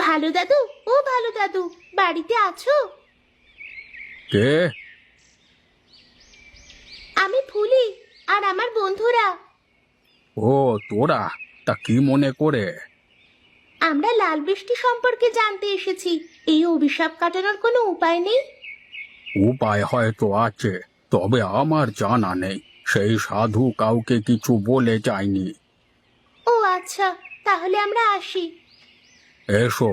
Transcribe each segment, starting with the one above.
ভালো দাদু, ও ভালো দাদু, বাড়িতে আছো? কে? আমি ফুলি আর আমার বন্ধুরা। ও, তোরা? তা কি মনে করে? আমরা লাল বৃষ্টি সম্পর্কে জানতে এসেছি। এই অভিশাপ কাটানোর কোনো উপায় নেই? উপায় হয়তো আছে, তবে আমার জানা নেই। সেই সাধু কাউকে কিছু বলে যায়নি। ও আচ্ছা, তাহলে আমরা আসি। এসো।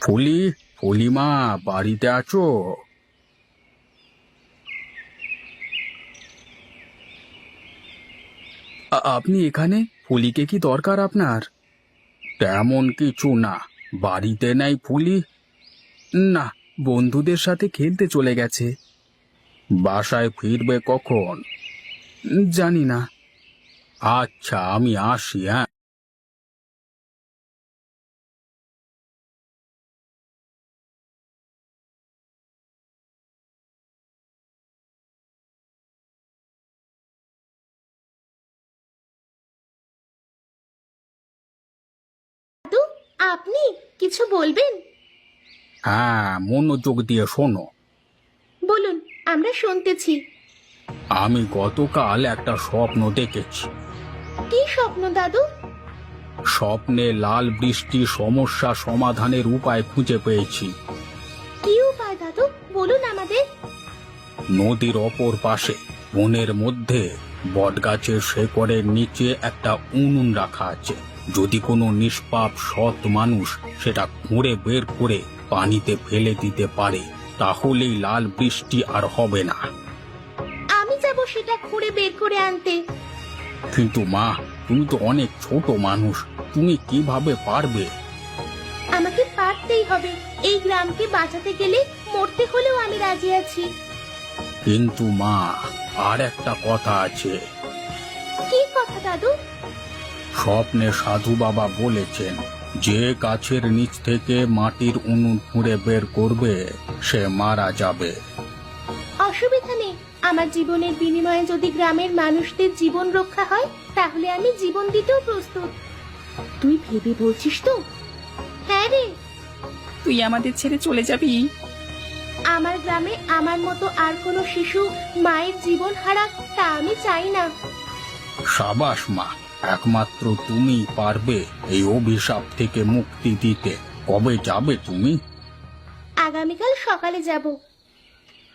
ফুলি, ফুলিমা, বাড়িতে আছো? আপনি এখানে? ফুলিকে কি দরকার আপনার? তেমন কিছু না। বাড়িতে নেই ফুলি? না, বন্ধুদের সাথে খেলতে চলে গেছে। বাসায় ফিরবে কখন? জানি না। আচ্ছা, আমি আসি, হ্যাঁ। দাদু, আপনি কিছু বলবেন? হ্যাঁ, মনোযোগ দিয়ে শোনো। বলুন, আমরা শুনতেছি। আমি গতকাল একটা স্বপ্ন দেখেছি। কি স্বপ্ন দাদু? স্বপ্নে লাল বৃষ্টি সমস্যা সমাধানের উপায় খুঁজে পেয়েছি। কি উপায় দাদু, বলুন আমাদের। নদীর অপর পাশে বনের মধ্যে বটগাছের শেকড়ের নিচে একটা উনুন রাখা আছে। যদি কোনো নিষ্পাপ সৎ মানুষ সেটা খুঁড়ে বের করে পানিতে ফেলে দিতে পারে, তাহলেই লাল বৃষ্টি আর হবে না। আমি যাব সেটা খুঁড়ে বের করে আনতে। কিন্তু মা, তুমি তো অনেক ছোট মানুষ, তুমি কিভাবে পারবে? আমাকে পারতেই হবে। এই গ্রামকে বাঁচাতে গেলে মরতে হলেও আমি রাজি আছি। কিন্তু মা, আর একটা কথা আছে। কি কথা দাদু? স্বপ্নে সাধু বাবা বলেছেন, যে গাছের নিচ থেকে মাটির উনুন খুঁড়ে বের করবে সে মারা যাবে। অসুবিধা নেই, আমার জীবনের বিনিময়ে যদি গ্রামের মানুষদের জীবন রক্ষা হয় তাহলে আমি জীবন দিতেও প্রস্তুত। তুই ভেবে বলছিস তো? হ্যাঁ রে। তুই আমাদের ছেড়ে চলে যাবি? আমার গ্রামে আমার মতো আর কোনো শিশু মায়ের জীবন হারাক, তা আমি চাই না। সাবাস মা, একমাত্র তুমিই পারবে এই অভিশাপ থেকে মুক্তি দিতে। কবে যাবে তুমি? আগামীকাল সকালে যাব।